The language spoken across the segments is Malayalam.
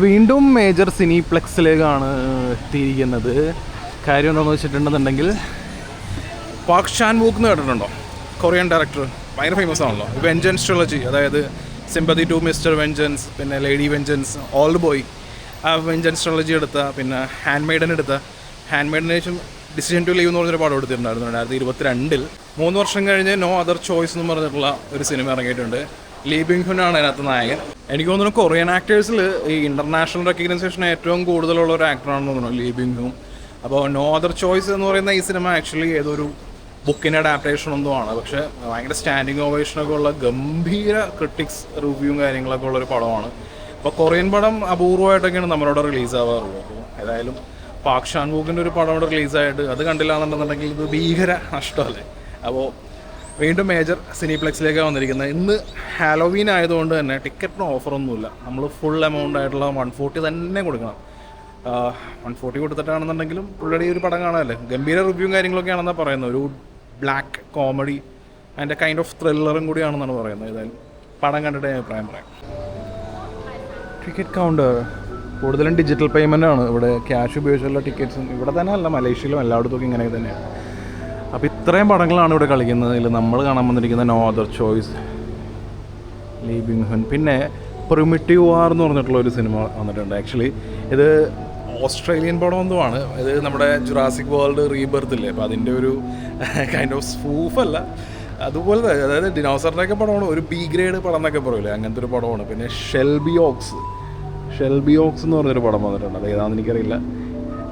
വീണ്ടും മേജർ സിനിപ്ലെക്സിലേക്കാണ് എത്തിയിരിക്കുന്നത്. കാര്യം എന്താണെന്ന് വെച്ചിട്ടുണ്ടെന്നുണ്ടെങ്കിൽ പാക് ഷാൻ വൂക്ക് എന്ന് കേട്ടിട്ടുണ്ടോ? കൊറിയൻ ഡയറക്ടർ, ഭയങ്കര ഫേമസ് ആണല്ലോ. വെഞ്ചൻസ് ട്രിലജി, അതായത് സിമ്പതി ടു മിസ്റ്റർ വെഞ്ചൻസ്, പിന്നെ ലേഡി വെഞ്ചൻസ്, ഓൾഡ് ബോയ്, ആ വെഞ്ചൻസ് ട്രിലജി എടുത്ത, പിന്നെ ഹാൻഡ് മെയ്ഡൻ എടുത്ത, ഹാൻഡ് മെയ്ഡിന് ശേഷം ഡിസിഷൻ ടു ലീവ് എന്ന് പറഞ്ഞൊരു പടം എടുത്തിട്ടുണ്ടായിരുന്നു 2022. 3 വർഷം കഴിഞ്ഞ് നോ അതർ ചോയ്സ് എന്ന് പറഞ്ഞിട്ടുള്ള ഒരു സിനിമ ഇറങ്ങിയിട്ടുണ്ട്. ലീ ബിങ് ഹുൻ ആണ് അതിനകത്ത് നായകൻ. എനിക്ക് തോന്നുന്നു കൊറിയൻ ആക്ടേഴ്സിൽ ഈ ഇൻ്റർനാഷണൽ റെക്കഗ്നൈസേഷൻ ഏറ്റവും കൂടുതലുള്ള ഒരു ആക്ടറാണെന്ന് തോന്നുന്നു ലീ ബിങ് ഹുൻ. അപ്പോൾ നോ അതർ ചോയ്സ് എന്ന് പറയുന്ന ഈ സിനിമ ആക്ച്വലി ഏതൊരു ബുക്കിൻ്റെ അഡാപ്റ്റേഷൻ ഒന്നും ആണ്. പക്ഷേ ഭയങ്കര സ്റ്റാൻഡിങ് ഓവേഷനൊക്കെ ഉള്ള ഗംഭീര ക്രിട്ടിക്സ് റിവ്യൂവും കാര്യങ്ങളൊക്കെ ഉള്ളൊരു പടമാണ്. അപ്പോൾ കൊറിയൻ പടം അപൂർവമായിട്ടൊക്കെയാണ് നമ്മളവിടെ റിലീസ് ആവാറുള്ളത്. അപ്പോൾ ഏതായാലും പാക് ഷാൻ വൂക്കിൻ്റെ ഒരു പടം അവിടെ റിലീസായിട്ട് അത് കണ്ടില്ല എന്നുണ്ടെന്നുണ്ടെങ്കിൽ ഇത് ഭീകര നഷ്ടമല്ലേ. അപ്പോൾ വീണ്ടും മേജർ സിനിപ്ലെക്സിലേക്ക് വന്നിരിക്കുന്നത്. ഇന്ന് ഹാലോവീൻ ആയതുകൊണ്ട് തന്നെ ടിക്കറ്റിന് ഓഫറൊന്നുമില്ല. നമ്മൾ ഫുൾ എമൗണ്ട് ആയിട്ടുള്ള 140 തന്നെ കൊടുക്കണം. 140 കൊടുത്തിട്ടാണെന്നുണ്ടെങ്കിലും പുള്ളിയുടെ ഒരു പടം കാണാമല്ലേ. ഗംഭീര റിവ്യൂവും കാര്യങ്ങളൊക്കെ ആണെന്നാണ് പറയുന്നത്. ഒരു ബ്ലാക്ക് കോമഡി അതിൻ്റെ കൈൻഡ് ഓഫ് ത്രില്ലറും കൂടിയാണെന്നാണ് പറയുന്നത്. ഏതായാലും പടം കണ്ടിട്ട് ഞാൻ അഭിപ്രായം പറയാം. ടിക്കറ്റ് കൗണ്ടർ കൂടുതലും ഡിജിറ്റൽ പേയ്മെൻ്റ് ആണ്. ഇവിടെ ക്യാഷ് ഉപയോഗിച്ചുള്ള ടിക്കറ്റ്സും ഇവിടെ തന്നെ അല്ല, മലേഷ്യയിലും എല്ലായിടത്തും ഇങ്ങനെ തന്നെയാണ്. അപ്പോൾ ഇത്രയും പടങ്ങളാണ് ഇവിടെ കളിക്കുന്നത്. ഇതിൽ നമ്മൾ കാണാൻ വന്നിരിക്കുന്ന no other choice, Lee Byung hun, പിന്നെ പ്രിമിറ്റീവ് വാർ എന്ന് പറഞ്ഞിട്ടുള്ള ഒരു സിനിമ വന്നിട്ടുണ്ട്. ആക്ച്വലി ഇത് ഓസ്ട്രേലിയൻ പടമൊന്നുമാണ്. ഇത് നമ്മുടെ ജുറാസിക് വേൾഡ് റീബർത്ത് ഇല്ലേ, അപ്പോൾ അതിൻ്റെ ഒരു കൈൻഡ് ഓഫ് സ്പൂഫല്ല, അതുപോലെ അതായത് ഡിനോസറിൻ്റെയൊക്കെ പടമാണ്. ഒരു ബി ഗ്രേഡ് പടം എന്നൊക്കെ പറയില്ലേ, അങ്ങനത്തെ ഒരു പടമാണ്. പിന്നെ ഷെൽബി ഓക്സ് എന്ന് പറഞ്ഞൊരു പടം വന്നിട്ടുണ്ട്. അത് ഏതാണെന്ന് എനിക്കറിയില്ല.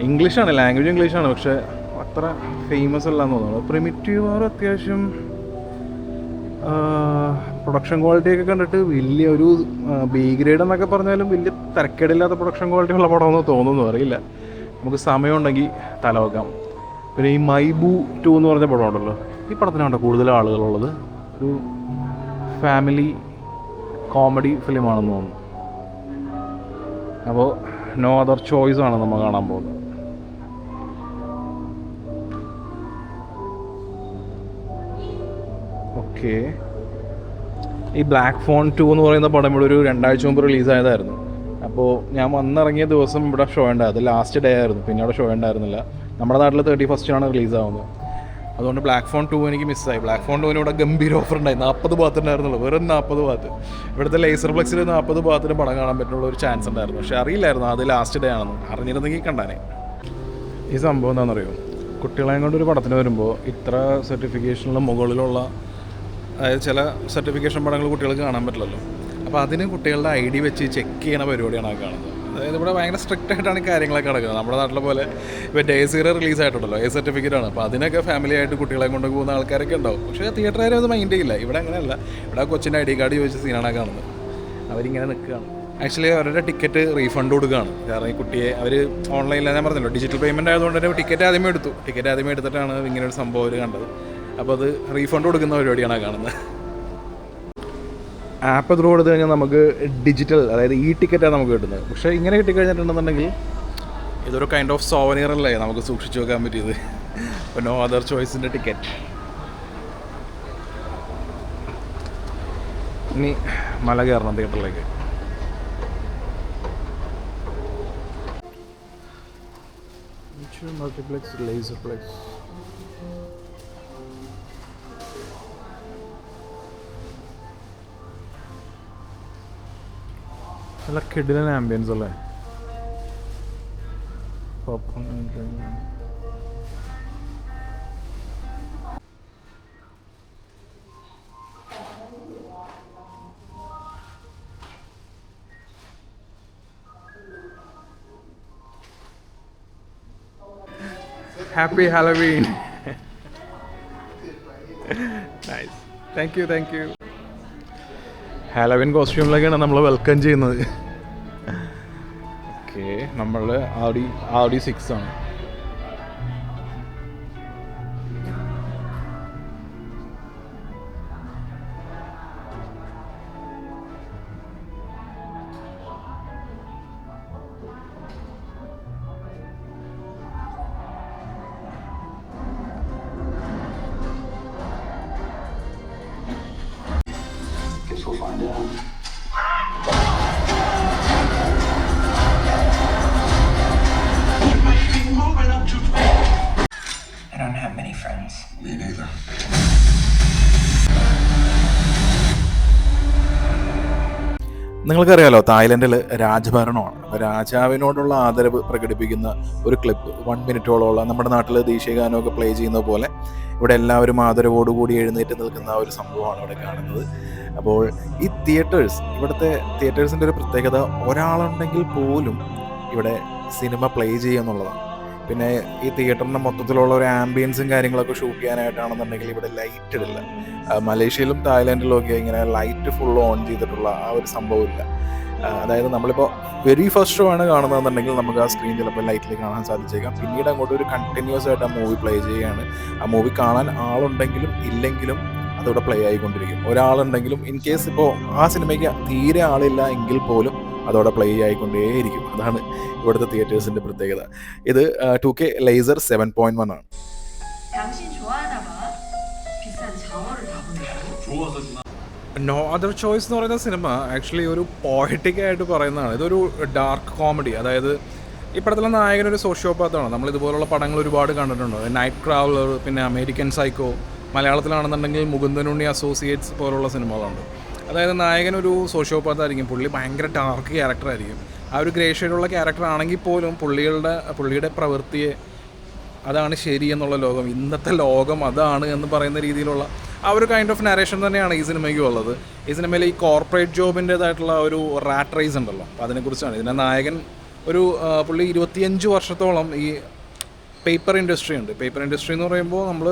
ഇംഗ്ലീഷാണ്, ലാംഗ്വേജ് ഇംഗ്ലീഷാണ്, പക്ഷേ അത്ര ഫേമസ് അല്ല എന്ന് തോന്നുന്നു. പ്രിമിറ്റീവ് വാർ അത്യാവശ്യം പ്രൊഡക്ഷൻ ക്വാളിറ്റിയൊക്കെ കണ്ടിട്ട് വലിയ ഒരു ബി ഗ്രേഡ് എന്നൊക്കെ പറഞ്ഞാലും വലിയ തരക്കേടില്ലാത്ത പ്രൊഡക്ഷൻ ക്വാളിറ്റി ഉള്ള പടമൊന്നും തോന്നുന്നു, അറിയില്ല. നമുക്ക് സമയമുണ്ടെങ്കിൽ തലവെക്കാം. പിന്നെ ഈ മൈബു 2 എന്ന് പറഞ്ഞ പടം ഉണ്ടല്ലോ, ഈ പടത്തിനാണ് കൂടുതൽ ആളുകളുള്ളത്. ഒരു ഫാമിലി കോമഡി ഫിലിമാണെന്ന് തോന്നുന്നു. അപ്പോൾ നോ അതർ ചോയ്സ് ആണ് നമ്മൾ കാണാൻ പോകുന്നത്. ഓക്കെ, ഈ ബ്ലാക്ക് ഫോൺ 2 എന്ന് പറയുന്ന പടം ഇവിടെ ഒരു 2 ആഴ്ച മുമ്പ് റിലീസായതായിരുന്നു. അപ്പോൾ ഞാൻ വന്നിറങ്ങിയ ദിവസം ഇവിടെ ഷോ ഉണ്ടായത്, ലാസ്റ്റ് ഡേ ആയിരുന്നു. പിന്നെ അവിടെ ഷോ ഉണ്ടായിരുന്നില്ല. നമ്മുടെ നാട്ടിൽ 31 റിലീസാവുന്നത്. അതുകൊണ്ട് ബ്ലാക്ക് ഫോൺ 2 എനിക്ക് മിസ്സായി. ബ്ലാക്ക് ഫോൺ 2 ഇവിടെ ഗംഭീര ഓഫർ ഉണ്ടായി. 40 ഭാഗത്ത് ഉണ്ടായിരുന്നുള്ളൂ, വെറും 40 ഭാഗത്ത്. ഇവിടുത്തെ ലേസർ ഫ്ലെക്സിൽ 40 ഭാഗത്തിന് പടം കാണാൻ പറ്റുള്ള ഒരു ചാൻസ് ഉണ്ടായിരുന്നു. പക്ഷേ അറിയില്ലായിരുന്നു അത് ലാസ്റ്റ് ഡേ ആണെന്ന്. അറിഞ്ഞിരുന്നെങ്കിൽ കണ്ടാനേ. ഈ സംഭവം എന്താണെന്നറിയോ, കുട്ടികളെയും കൊണ്ടൊരു പടത്തിന് വരുമ്പോൾ ഇത്ര സർട്ടിഫിക്കേഷനുള്ള മുകളിലുള്ള, അതായത് ചില സർട്ടിഫിക്കേഷൻ പടങ്ങൾ കുട്ടികൾക്ക് കാണാൻ പറ്റില്ലല്ലോ. അപ്പോൾ അതിന് കുട്ടികളുടെ ID വെച്ച് ചെക്ക് ചെയ്യണ പരിപാടിയാണ് ആ കാണുന്നത്. അതായത് ഇവിടെ ഭയങ്കര സ്ട്രിക്റ്റ് ആയിട്ടാണ് കാര്യങ്ങളൊക്കെ നടക്കുന്നത്. നമ്മുടെ നാട്ടിലെ പോലെ ഇപ്പോൾ A0 റിലീസായിട്ടുണ്ടല്ലോ, A സർട്ടിഫിക്കറ്റാണ്. അപ്പോൾ അതിനൊക്കെ ഫാമിലി ആയിട്ട് കുട്ടികളെ കൊണ്ട് പോകുന്ന ആൾക്കാരൊക്കെ ഉണ്ടാവും. പക്ഷേ തിയേറ്ററുകാരും അത് മൈൻഡ് ചെയ്യില്ല. ഇവിടെ അങ്ങനെയല്ല. ഇവിടെ കൊച്ചിൻ്റെ ID കാർഡ് ചോദിച്ച സീനാണ് കാണുന്നത്. അവരിങ്ങനെ നിൽക്കുകയാണ്. ആക്ച്വലി അവരുടെ ടിക്കറ്റ് റീഫണ്ട് കൊടുക്കുകയാണ്. കാരണം ഈ കുട്ടിയെ അവർ ഓൺലൈനിൽ, ഞാൻ പറഞ്ഞല്ലോ ഡിജിറ്റൽ പേയ്മെൻറ്റ് ആയതുകൊണ്ട് തന്നെ ടിക്കറ്റ് ആദ്യമേ എടുത്തിട്ടാണ് ഇങ്ങനെ ഒരു സംഭവം അവർ കണ്ടത്. അപ്പോൾ അത് റീഫണ്ട് കൊടുക്കുന്ന പരിപാടിയാണ് കാണുന്നത്. ആപ്പ് ത്രൂ കൊടുത്തു കഴിഞ്ഞാൽ നമുക്ക് ഡിജിറ്റൽ, അതായത് ഈ ടിക്കറ്റാണ് നമുക്ക് കിട്ടുന്നത്. പക്ഷേ ഇങ്ങനെ കിട്ടിക്കഴിഞ്ഞിട്ടുണ്ടെന്നുണ്ടെങ്കിൽ ഇതൊരു കൈൻഡ് ഓഫ് സോവനിയർ അല്ലേ നമുക്ക് സൂക്ഷിച്ചു വെക്കാൻ പറ്റിയത്. അപ്പോൾ നോ അതർ ചോയ്സിൻ്റെ ടിക്കറ്റ്. ഇനി മല കയറണം തിയേറ്ററിലേക്ക്. Multiplex, Laserplex. നല്ല കിടിലൻ ആംബിയൻസ് അല്ലേ. Happy Halloween. Nice, thank you. Halloween കോസ്റ്റ്യൂമിലൊക്കെയാണ് നമ്മൾ വെൽക്കം ചെയ്യുന്നത്. ഓക്കെ, നമ്മൾ Audi 6 ആണ്. നിങ്ങൾക്കറിയാലോ, തായ്ലൻഡിൽ രാജഭരണമാണ്. അപ്പോൾ രാജാവിനോടുള്ള ആദരവ് പ്രകടിപ്പിക്കുന്ന ഒരു ക്ലിപ്പ് 1 മിനിറ്റോളമുള്ള, നമ്മുടെ നാട്ടിൽ ദേശീയ ഗാനമൊക്കെ പ്ലേ ചെയ്യുന്ന പോലെ ഇവിടെ എല്ലാവരും ആദരവോടുകൂടി എഴുന്നേറ്റ് നിൽക്കുന്ന ഒരു സംഭവമാണ് ഇവിടെ കാണുന്നത്. അപ്പോൾ ഈ ഇവിടുത്തെ തിയേറ്റേഴ്സിൻ്റെ ഒരു പ്രത്യേകത, ഒരാളുണ്ടെങ്കിൽ പോലും ഇവിടെ സിനിമ പ്ലേ ചെയ്യുന്നുള്ളതാണ്. പിന്നെ ഈ തിയേറ്ററിൻ്റെ മൊത്തത്തിലുള്ള ഒരു ആംബിയൻസും കാര്യങ്ങളൊക്കെ ഷൂട്ട് ചെയ്യാനായിട്ടാണെന്നുണ്ടെങ്കിൽ ഇവിടെ ലൈറ്റ് ഇടില്ല. മലേഷ്യയിലും തായ്ലാൻഡിലും ഒക്കെ ഇങ്ങനെ ലൈറ്റ് ഫുൾ ഓൺ ചെയ്തിട്ടുള്ള ആ ഒരു സംഭവമില്ല. അതായത് നമ്മളിപ്പോൾ വെരി ഫസ്റ്റ് ഷോ ആണ് കാണുന്നതെന്നുണ്ടെങ്കിൽ നമുക്ക് ആ സ്ക്രീൻ ചിലപ്പോൾ ലൈറ്റിൽ കാണാൻ സാധിച്ചേക്കാം. പിന്നീട് അങ്ങോട്ട് ഒരു കണ്ടിന്യൂസ് ആയിട്ട് ആ മൂവി പ്ലേ ചെയ്യുകയാണ്. ആ മൂവി കാണാൻ ആളുണ്ടെങ്കിലും ഇല്ലെങ്കിലും അതവിടെ പ്ലേ ആയിക്കൊണ്ടിരിക്കും. ഒരാളുണ്ടെങ്കിലും, ഇൻ കേസ് ഇപ്പോൾ ആ സിനിമയ്ക്ക് തീരെ ആളില്ല എങ്കിൽ പോലും അതോടെ പ്ലേ ആയിക്കൊണ്ടേയിരിക്കും. അതാണ് ഇവിടുത്തെ തിയേറ്റേഴ്സിൻ്റെ പ്രത്യേകത. ഇത് 2K ലേസർ 7.1 ആണ്. നോ അതർ ചോയ്സ് എന്ന് പറയുന്ന സിനിമ ആക്ച്വലി ഒരു പോയറ്റിക് ആയിട്ട് പറയുന്നതാണ്. ഇതൊരു ഡാർക്ക് കോമഡി. അതായത് ഈ പടത്തിലെ നായകനൊരു സോഷ്യോപാത്താണ്. നമ്മൾ ഇതുപോലുള്ള പടങ്ങൾ ഒരുപാട് കണ്ടിട്ടുണ്ട്. നൈറ്റ് ക്രാവലർ, പിന്നെ അമേരിക്കൻ സൈക്കോ, മലയാളത്തിലാണെന്നുണ്ടെങ്കിൽ മുകുന്ദനുണ്ണി അസോസിയേറ്റ്സ് പോലുള്ള സിനിമകളുണ്ട്. അതായത് നായകനൊരു സോഷ്യോപാത്തായിരിക്കും. പുള്ളി ഭയങ്കര ഡാർക്ക് ക്യാരക്ടറായിരിക്കും. ആ ഒരു ഗ്രേ ഷെയ്ഡുള്ള ക്യാരക്ടർ ആണെങ്കിൽ പോലും പുള്ളിയുടെ പ്രവൃത്തിയെ അതാണ് ശരി എന്നുള്ള ലോകം, ഇന്നത്തെ ലോകം അതാണ് എന്ന് പറയുന്ന രീതിയിലുള്ള ആ ഒരു കൈൻഡ് ഓഫ് നരേഷൻ തന്നെയാണ് ഈ സിനിമയ്ക്കും ഉള്ളത്. ഈ സിനിമയിൽ ഈ കോർപ്പറേറ്റ് ജോബിൻ്റേതായിട്ടുള്ള ഒരു റാറ്റ് റേസ് ഉണ്ടല്ലോ, അപ്പോൾ അതിനെക്കുറിച്ചാണ്. ഇതിൻ്റെ നായകൻ പുള്ളി 25 വർഷത്തോളം ഈ പേപ്പർ ഇൻഡസ്ട്രി ഉണ്ട്. പേപ്പർ ഇൻഡസ്ട്രി എന്ന് പറയുമ്പോൾ നമ്മൾ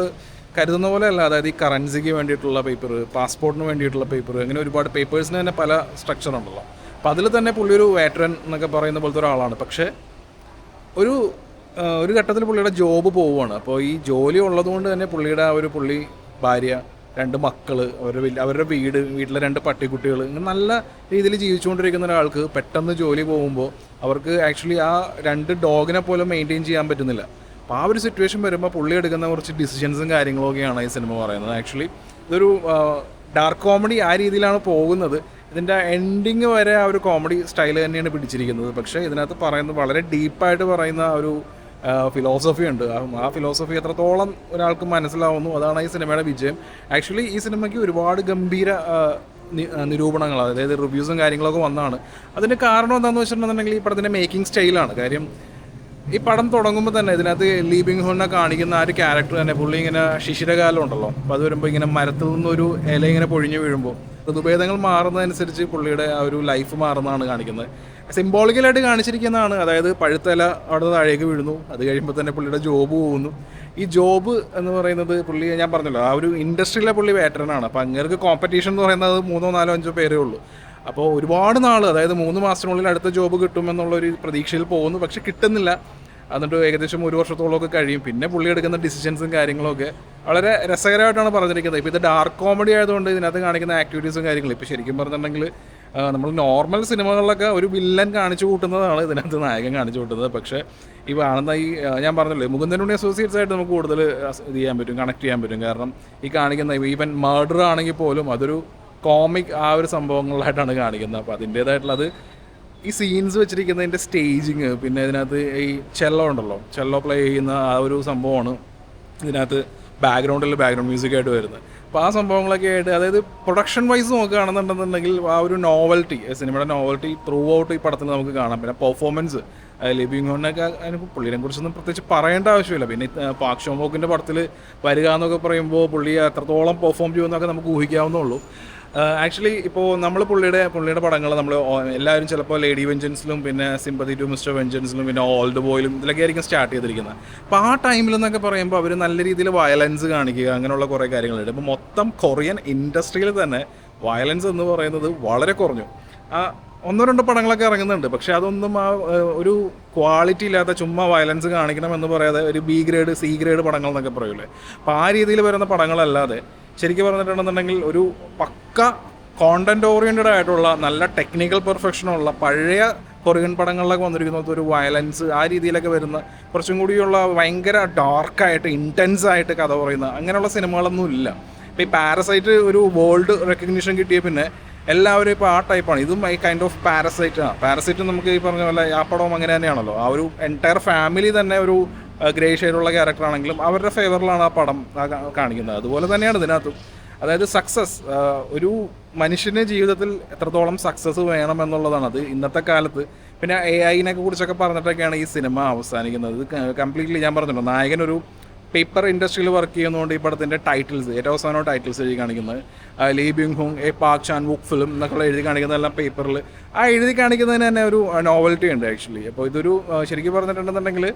കരുതുന്ന പോലെ അല്ല. അതായത് ഈ കറൻസിക്ക് വേണ്ടിയിട്ടുള്ള പേപ്പർ, പാസ്പോർട്ടിന് വേണ്ടിയിട്ടുള്ള പേപ്പർ, അങ്ങനെ ഒരുപാട് പേപ്പേഴ്സിന് തന്നെ പല സ്ട്രക്ചർ ഉണ്ടല്ലോ. അപ്പോൾ അതിൽ തന്നെ പുള്ളി ഒരു വേറ്ററൻ എന്നൊക്കെ പറയുന്ന പോലത്തെ ഒരാളാണ്. പക്ഷേ ഒരു ഘട്ടത്തിൽ പുള്ളിയുടെ ജോബ് പോവുകയാണ്. അപ്പോൾ ഈ ജോലി ഉള്ളതുകൊണ്ട് തന്നെ പുള്ളി ഭാര്യ, 2 മക്കൾ, അവരുടെ വീട്ടിലെ 2 പട്ടിക്കുട്ടികൾ, ഇങ്ങനെ നല്ല രീതിയിൽ ജീവിച്ചുകൊണ്ടിരിക്കുന്ന ഒരാൾക്ക് പെട്ടെന്ന് ജോലി പോകുമ്പോൾ അവർക്ക് ആക്ച്വലി ആ 2 ഡോഗിനെ പോലും മെയിൻറ്റെയിൻ ചെയ്യാൻ പറ്റുന്നില്ല. അപ്പോൾ ആ ഒരു സിറ്റുവേഷൻ വരുമ്പോൾ പുള്ളി എടുക്കുന്ന കുറച്ച് ഡിസിഷൻസും കാര്യങ്ങളൊക്കെയാണ് ഈ സിനിമ പറയുന്നത്. ആക്ച്വലി ഇതൊരു ഡാർക്ക് കോമഡി ആ രീതിയിലാണ് പോകുന്നത്. ഇതിൻ്റെ എൻഡിങ് വരെ ആ ഒരു കോമഡി സ്റ്റൈൽ തന്നെയാണ് പിടിച്ചിരിക്കുന്നത്. പക്ഷേ ഇതിനകത്ത് പറയുന്നത് വളരെ ഡീപ്പായിട്ട് പറയുന്ന ഒരു ഫിലോസഫി ഉണ്ട്. ആ ഫിലോസഫി എത്രത്തോളം ഒരാൾക്ക് മനസ്സിലാവുന്നു, അതാണ് ഈ സിനിമയുടെ വിജയം. ആക്ച്വലി ഈ സിനിമയ്ക്ക് ഒരുപാട് ഗംഭീര നിരൂപണങ്ങൾ, അതായത് റിവ്യൂസും കാര്യങ്ങളൊക്കെ വന്നതാണ്. അതിന് കാരണം എന്താണെന്ന് വെച്ചിട്ടുണ്ടെന്നുണ്ടെങ്കിൽ ഈ പടത്തിൻ്റെ മേക്കിംഗ് സ്റ്റൈലാണ്. കാര്യം ഈ പടം തുടങ്ങുമ്പോൾ തന്നെ ഇതിനകത്ത് ലീ ബിങ് ഹുനെ കാണിക്കുന്ന ആ ഒരു ക്യാരക്ടർ തന്നെ, പുള്ളി ഇങ്ങനെ ശിശിരകാലം ഉണ്ടല്ലോ, അപ്പോൾ അത് വരുമ്പോൾ ഇങ്ങനെ മരത്തിൽ നിന്നൊരു ഇല ഇങ്ങനെ പൊഴിഞ്ഞു വീഴുമ്പോൾ ഋതുഭേദങ്ങൾ മാറുന്നതനുസരിച്ച് പുള്ളിയുടെ ആ ഒരു ലൈഫ് മാറുന്നതാണ് കാണിക്കുന്നത്. സിംബോളിക്കലായിട്ട് കാണിച്ചിരിക്കുന്നതാണ്. അതായത് പഴുത്ത ഇല അവിടെ താഴേക്ക് വീഴുന്നു, അത് കഴിയുമ്പോൾ തന്നെ പുള്ളിയുടെ ജോബ് പോകുന്നു. ഈ ജോബ് എന്ന് പറയുന്നത് പുള്ളി, ഞാൻ പറഞ്ഞല്ലോ, ആ ഒരു ഇൻഡസ്ട്രിയിലെ പുള്ളി വേറ്ററനാണ്. അപ്പോൾ അങ്ങേർക്ക് കോമ്പറ്റീഷൻ എന്ന് പറയുന്നത് 3, 4, 5 പേരേ ഉള്ളൂ. അപ്പോൾ ഒരുപാട് നാൾ, അതായത് 3 മാസത്തിനുള്ളിൽ അടുത്ത ജോബ് കിട്ടുമെന്നുള്ളൊരു പ്രതീക്ഷയിൽ പോകുന്നു. പക്ഷെ കിട്ടുന്നില്ല. എന്നിട്ട് ഏകദേശം 1 വർഷത്തോളമൊക്കെ കഴിയും. പിന്നെ പുള്ളി എടുക്കുന്ന ഡിസിഷൻസും കാര്യങ്ങളൊക്കെ വളരെ രസകരമായിട്ടാണ് പറഞ്ഞിരിക്കുന്നത്. ഇപ്പോൾ ഇത് ഡാർക്ക് കോമഡി ആയതുകൊണ്ട് ഇതിനകത്ത് കാണിക്കുന്ന ആക്ടിവിറ്റീസും കാര്യങ്ങളും, ഇപ്പോൾ ശരിക്കും പറഞ്ഞിട്ടുണ്ടെങ്കിൽ നമ്മൾ നോർമൽ സിനിമകളിലൊക്കെ ഒരു വില്ലൻ കാണിച്ചു കൂട്ടുന്നതാണ് ഇതിനകത്ത് നായകൻ കാണിച്ചു കൂട്ടുന്നത്. പക്ഷേ ഈ കാണുന്ന ഞാൻ പറഞ്ഞില്ലേ, മുകുന്ദനുണ്ണി അസോസിയേറ്റ്സ് ആയിട്ട് നമുക്ക് കൂടുതൽ ഇത് ചെയ്യാൻ പറ്റും, കണക്ട് ചെയ്യാൻ പറ്റും. കാരണം ഈ കാണിക്കുന്ന ഈവൻ മർഡർ ആണെങ്കിൽ പോലും അതൊരു കോമിക് ആ ഒരു സംഭവങ്ങളായിട്ടാണ് കാണിക്കുന്നത്. അപ്പോൾ അതിൻ്റേതായിട്ടുള്ള ഈ സീൻസ് വെച്ചിരിക്കുന്നതിൻ്റെ സ്റ്റേജിങ്, പിന്നെ ഇതിനകത്ത് ഈ ചെല്ലോ പ്ലേ ചെയ്യുന്ന ആ ഒരു സംഭവമാണ് ഇതിനകത്ത് ബാക്ക്ഗ്രൗണ്ട് മ്യൂസിക്കായിട്ട് വരുന്നത്. അപ്പോൾ ആ സംഭവങ്ങളൊക്കെ ആയിട്ട്, അതായത് പ്രൊഡക്ഷൻ വൈസ് നോക്കുകയാണെന്നുണ്ടെന്നുണ്ടെങ്കിൽ ആ ഒരു നോവൽറ്റി, സിനിമയുടെ നോവൽറ്റി ത്രൂ ഔട്ട് ഈ പടത്തിൽ നമുക്ക് കാണാം. പിന്നെ പെർഫോമൻസ്, ലീ ബിങ് ഹുനൊക്കെ അതിന് പുള്ളിനെ കുറിച്ചൊന്നും പ്രത്യേകിച്ച് പറയേണ്ട ആവശ്യമില്ല. പിന്നെ പാക് ഷോമോക്കിൻ്റെ പടത്തിൽ വരിക എന്നൊക്കെ പറയുമ്പോൾ പുള്ളി എത്രത്തോളം പെർഫോം ചെയ്യുമെന്നൊക്കെ നമുക്ക് ഊഹിക്കാവുന്നുള്ളൂ. ആക്ച്വലി ഇപ്പോൾ നമ്മൾ പുള്ളിയുടെ പടങ്ങൾ നമ്മൾ എല്ലാവരും ചിലപ്പോൾ ലേഡി വെഞ്ചൻസിലും, പിന്നെ സിമ്പതി ടു മിസ്റ്റർ വെഞ്ചൻസിലും, പിന്നെ ഓൾഡ് ബോയിലും ഇതിലൊക്കെ ആയിരിക്കും സ്റ്റാർട്ട് ചെയ്തിരിക്കുന്നത്. അപ്പോൾ ആ ടൈമിലെന്നൊക്കെ പറയുമ്പോൾ അവർ നല്ല രീതിയിൽ വയലൻസ് കാണിക്കുക, അങ്ങനെയുള്ള കുറേ കാര്യങ്ങളുണ്ട്. ഇപ്പോൾ മൊത്തം കൊറിയൻ ഇൻഡസ്ട്രിയിൽ തന്നെ വയലൻസ് എന്ന് പറയുന്നത് വളരെ കുറഞ്ഞു. 1-2 പടങ്ങളൊക്കെ ഇറങ്ങുന്നുണ്ട്, പക്ഷെ അതൊന്നും ആ ഒരു ക്വാളിറ്റി ഇല്ലാത്ത ചുമ്മാ വയലൻസ് കാണിക്കണമെന്ന് പറയാതെ ഒരു B ഗ്രേഡ് C ഗ്രേഡ് പടങ്ങൾ എന്നൊക്കെ പറയൂലേ, അപ്പോൾ ആ രീതിയിൽ വരുന്ന പടങ്ങളല്ലാതെ ശരിക്കും പറഞ്ഞിട്ടുണ്ടെന്നുണ്ടെങ്കിൽ ഒരു പക്ക കോണ്ടന്റ് ഓറിയൻറ്റഡ് ആയിട്ടുള്ള നല്ല ടെക്നിക്കൽ പെർഫെക്ഷനുള്ള പഴയ കൊറിയൻ പടങ്ങളിലൊക്കെ വന്നിരിക്കുന്നത് ഒരു വയലൻസ് ആ രീതിയിലൊക്കെ വരുന്ന കുറച്ചും കൂടിയുള്ള ഭയങ്കര ഡാർക്കായിട്ട് ഇൻറ്റൻസ് ആയിട്ട് കഥ പറയുന്ന അങ്ങനെയുള്ള സിനിമകളൊന്നും ഇല്ല. ഇപ്പോൾ ഈ പാരസൈറ്റ് ഒരു വേൾഡ് റെക്കഗ്നിഷൻ കിട്ടിയ പിന്നെ എല്ലാവരും ഇപ്പോൾ ആ ടൈപ്പാണ്. ഇതും ഈ കൈൻഡ് ഓഫ് പാരസൈറ്റ് നമുക്ക് ഈ പറഞ്ഞ പോലെ ആ പടവും അങ്ങനെ തന്നെയാണല്ലോ. ആ ഒരു എൻറ്റയർ ഫാമിലി തന്നെ ഒരു ഗ്രേ ഷെയ്ഡുള്ള ക്യാരക്ടർ ആണെങ്കിലും അവരുടെ ഫേവറിലാണ് ആ പടം കാണിക്കുന്നത്. അതുപോലെ തന്നെയാണ് ഇതിനകത്തും. അതായത് സക്സസ്, ഒരു മനുഷ്യൻ്റെ ജീവിതത്തിൽ എത്രത്തോളം സക്സസ് വേണം എന്നുള്ളതാണ് അത് ഇന്നത്തെ കാലത്ത്. പിന്നെ AI-നെ കുറിച്ചൊക്കെ പറഞ്ഞിട്ടൊക്കെയാണ് ഈ സിനിമ അവസാനിക്കുന്നത്. ഇത് കംപ്ലീറ്റ്ലി ഞാൻ പറഞ്ഞല്ലോ, നായകൻ ഒരു പേപ്പർ ഇൻഡസ്ട്രിയിൽ വർക്ക് ചെയ്യുന്നതുകൊണ്ട് ഈ പടത്തിൻ്റെ ടൈറ്റിൽസ് ഏറ്റവും അവസാനം ടൈറ്റിൽസ് എഴുതി കാണിക്കുന്നത് Lee Byung Hun a Park Chan Wook film എന്നൊക്കെ എഴുതി കാണിക്കുന്നതെല്ലാം പേപ്പറിൽ എഴുതി കാണിക്കുന്നതിന് തന്നെ ഒരു നോവൽറ്റി ഉണ്ട് ആക്ച്വലി. അപ്പോൾ ഇതൊരു ശരിക്കും പറഞ്ഞിട്ടുണ്ടെന്നുണ്ടെങ്കിൽ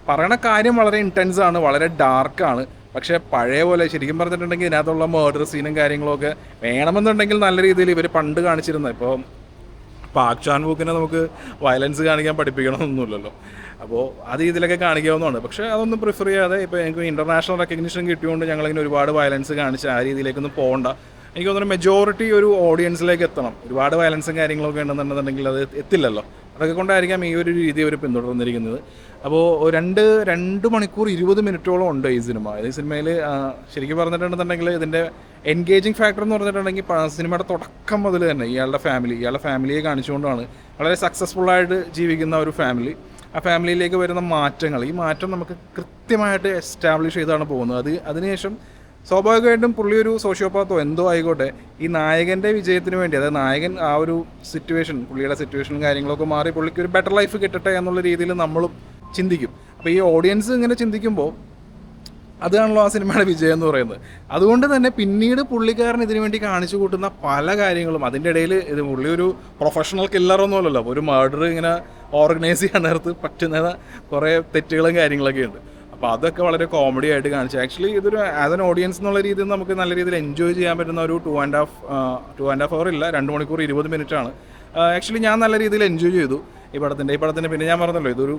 പറയണ കാര്യം വളരെ ഇൻറ്റൻസ് ആണ്, വളരെ ഡാർക്കാണ്. പക്ഷേ പഴയ പോലെ ശരിക്കും പറഞ്ഞിട്ടുണ്ടെങ്കിൽ ഇതിനകത്തുള്ള മേർഡർ സീനും കാര്യങ്ങളൊക്കെ വേണമെന്നുണ്ടെങ്കിൽ നല്ല രീതിയിൽ ഇവർ പണ്ട് കാണിച്ചിരുന്നത്. ഇപ്പോൾ പാക് ചാൻ വുക്കിനെ നമുക്ക് വയലൻസ് കാണിക്കാൻ പഠിപ്പിക്കണമെന്നൊന്നുമില്ലല്ലോ. അപ്പോൾ അത് ഇതിലൊക്കെ കാണിക്കാവുന്നതാണ്. പക്ഷേ അതൊന്നും പ്രിഫർ ചെയ്യാതെ ഇപ്പോൾ എനിക്ക് ഇൻ്റർനാഷണൽ റെക്കഗ്നിഷൻ കിട്ടിയതുകൊണ്ട് ഞങ്ങളിങ്ങനെ ഒരുപാട് വയലൻസ് കാണിച്ച് ആ രീതിയിലേക്കൊന്നും പോകണ്ട. എനിക്ക് തോന്നുന്നു മെജോറിറ്റി ഒരു ഓഡിയൻസിലേക്ക് എത്തണം. ഒരുപാട് വയലൻസും കാര്യങ്ങളൊക്കെ ഉണ്ടെന്നുണ്ടെന്നുണ്ടെങ്കിൽ അത് എത്തില്ലല്ലോ. അതൊക്കെ കൊണ്ടായിരിക്കാം ഈ ഒരു രീതി അവർ പിന്തുടർന്നിരിക്കുന്നത്. അപ്പോൾ 2 മണിക്കൂർ 20 മിനിറ്റോളം ഉണ്ട് ഈ സിനിമ. ഈ സിനിമയിൽ ശരിക്കും പറഞ്ഞിട്ടുണ്ടെന്നുണ്ടെങ്കിൽ ഇതിൻ്റെ എൻഗേജിങ് ഫാക്ടർ എന്ന് പറഞ്ഞിട്ടുണ്ടെങ്കിൽ സിനിമയുടെ തുടക്കം മുതൽ തന്നെ ഇയാളുടെ ഫാമിലിയെ കാണിച്ചുകൊണ്ടാണ്. വളരെ സക്സസ്ഫുള്ളായിട്ട് ജീവിക്കുന്ന ഒരു ഫാമിലി, ആ ഫാമിലിയിലേക്ക് വരുന്ന മാറ്റങ്ങൾ, ഈ മാറ്റം നമുക്ക് കൃത്യമായിട്ട് എസ്റ്റാബ്ലിഷ് ചെയ്താണ് പോകുന്നത്. അതിനുശേഷം സ്വാഭാവികമായിട്ടും പുള്ളി ഒരു സോഷ്യോപാത്തോ എന്തോ ആയിക്കോട്ടെ, ഈ നായകൻ്റെ വിജയത്തിന് വേണ്ടി, അതായത് നായകൻ ആ ഒരു സിറ്റുവേഷൻ, പുള്ളിയുടെ സിറ്റുവേഷനും കാര്യങ്ങളൊക്കെ മാറി പുള്ളിക്ക് ഒരു ബെറ്റർ ലൈഫ് കിട്ടട്ടെ എന്നുള്ള രീതിയിൽ നമ്മളും ചിന്തിക്കും. അപ്പോൾ ഈ ഓഡിയൻസ് ഇങ്ങനെ ചിന്തിക്കുമ്പോൾ അതാണല്ലോ ആ സിനിമയുടെ വിജയം എന്ന് പറയുന്നത്. അതുകൊണ്ട് തന്നെ പിന്നീട് പുള്ളിക്കാരൻ ഇതിനു വേണ്ടി കാണിച്ചു കൂട്ടുന്ന പല കാര്യങ്ങളും, അതിൻ്റെ ഇടയിൽ ഇത് പുള്ളി ഒരു പ്രൊഫഷണൽ കില്ലറൊന്നുമല്ലല്ലോ, ഒരു മർഡർ ഇങ്ങനെ ഓർഗനൈസ് ചെയ്യാൻ നേരത്ത് പറ്റുന്ന കുറേ തെറ്റുകളും കാര്യങ്ങളൊക്കെ ഉണ്ട്. അപ്പോൾ അതൊക്കെ വളരെ കോമഡി ആയിട്ട് കാണിച്ചു. ആക്ച്വലി ഇതൊരു ആസ് എൻ ഓഡിയൻസ് എന്നുള്ള രീതിയിൽ നമുക്ക് നല്ല രീതിയിൽ എൻജോയ് ചെയ്യാൻ പറ്റുന്ന ഒരു 2.5 അവർ ഇല്ല, 2 മണിക്കൂർ 20 മിനിറ്റാണ്. ആക്ച്വലി ഞാൻ നല്ല രീതിയിൽ എൻജോയ് ചെയ്തു ഈ പടത്തിൻ്റെ. പിന്നെ ഞാൻ പറഞ്ഞല്ലോ, ഇതൊരു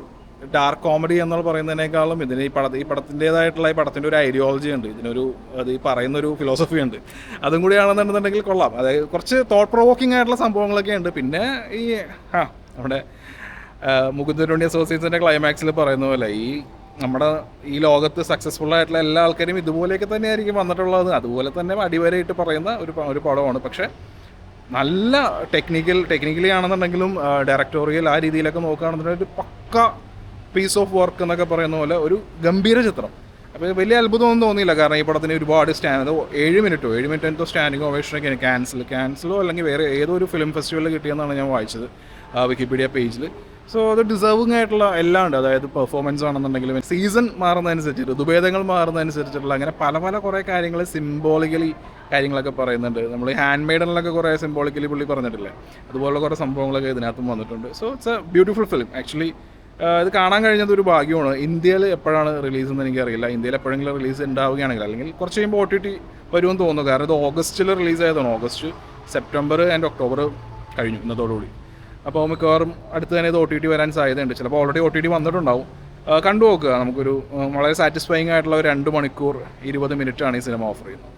ഡാർക്ക് കോമഡി എന്ന് പറയുന്നതിനേക്കാളും ഇതിന് ഈ പടത്തിൻ്റേതായിട്ടുള്ള ഈ പടത്തിൻ്റെ ഒരു ഐഡിയോളജി ഉണ്ട്, അത് ഈ പറയുന്നൊരു ഫിലോസഫി ഉണ്ട്. അതും കൂടിയാണെന്നുണ്ടെന്നുണ്ടെങ്കിൽ കൊള്ളാം. അതായത് കുറച്ച് തോട്ട് പ്രൊവോക്കിംഗ് ആയിട്ടുള്ള സംഭവങ്ങളൊക്കെ ഉണ്ട്. പിന്നെ ഈ നമ്മുടെ മുകുന്ദൻ അസോസിയേറ്റ്സിൻ്റെ ക്ലൈമാക്സിൽ പറയുന്ന പോലെ നമ്മുടെ ഈ ലോകത്ത് സക്സസ്ഫുൾ ആയിട്ടുള്ള എല്ലാ ആൾക്കാരും ഇതുപോലെയൊക്കെ തന്നെയായിരിക്കും വന്നിട്ടുള്ളത്. അതുപോലെ തന്നെ അടിവരയിട്ട് പറയുന്ന ഒരു പടമാണ്. പക്ഷേ നല്ല ടെക്നിക്കലി ആണെന്നുണ്ടെങ്കിലും ഡയറക്ടോറിയൽ ആ രീതിയിലൊക്കെ നോക്കുകയാണെന്നുണ്ടെങ്കിൽ ഒരു പക്ക പീസ് ഓഫ് വർക്ക് എന്നൊക്കെ പറയുന്ന പോലെ ഒരു ഗംഭീര ചിത്രം. അപ്പോൾ വലിയ അത്ഭുതമൊന്നും തോന്നിയില്ല. കാരണം ഈ പടത്തിന് ഒരുപാട് 7 മിനിറ്റ് എന്തോ സ്റ്റാൻഡിങ് ഓവേഷനൊക്കെയാണ്. ക്യാൻസലോ അല്ലെങ്കിൽ വേറെ ഏതോ ഒരു ഫിലിം ഫെസ്റ്റിവലിൽ കിട്ടിയെന്നാണ് ഞാൻ വായിച്ചത് വിക്കിപീഡിയ പേജിൽ. സോ അത് ഡിസേർവിംഗ് ആയിട്ടുള്ള എല്ലാം ഉണ്ട്. അതായത് പെർഫോമൻസ് ആണെന്നുണ്ടെങ്കിലും സീസൺ മാറുന്നതനുസരിച്ച്, ഋതുഭേദങ്ങൾ മാറുന്നതനുസരിച്ചിട്ടുള്ള അങ്ങനെ പല കുറേ കാര്യങ്ങൾ സിംബോളിക്കലി കാര്യങ്ങളൊക്കെ പറയുന്നുണ്ട്. നമ്മൾ ഹാൻഡ് മെയ്ഡിലൊക്കെ കുറേ സിംബോളിക്കലി പുള്ളി പറഞ്ഞിട്ടില്ലേ, അതുപോലുള്ള കുറേ സംഭവങ്ങളൊക്കെ ഇതിനകത്തും വന്നിട്ടുണ്ട്. So it's A beautiful film actually. ഇത് കാണാൻ കഴിഞ്ഞത് ഒരു ഭാഗ്യമാണ്. ഇന്ത്യയിൽ എപ്പോഴാണ് റിലീസ് എന്ന് എനിക്കറിയില്ല. ഇന്ത്യയിൽ എപ്പോഴെങ്കിലും റിലീസ് ഉണ്ടാവുകയാണെങ്കിൽ, അല്ലെങ്കിൽ കുറച്ച് കഴിയുമ്പോൾ OTT വരുമെന്ന് തോന്നുന്നു. കാരണം ഇത് ഓഗസ്റ്റിൽ റിലീസ് ആയതാണ്. ഓഗസ്റ്റ്, സെപ്റ്റംബർ ആൻഡ് ഒക്ടോബർ കഴിഞ്ഞു ഇന്നത്തോടുകൂടി. അപ്പോൾ മിക്കവാറും അടുത്ത് തന്നെ ഇത് OTT വരാൻ സാധ്യതയുണ്ട്. ചിലപ്പോൾ ഓൾറെഡി OTT വന്നിട്ടുണ്ടാവും. കണ്ടു നോക്കുക. നമുക്കൊരു വളരെ സാറ്റിസ്ഫൈങ് ആയിട്ടുള്ള ഒരു 2 മണിക്കൂർ 20 മിനിറ്റാണ് ഈ സിനിമ ഓഫർ ചെയ്യുന്നത്.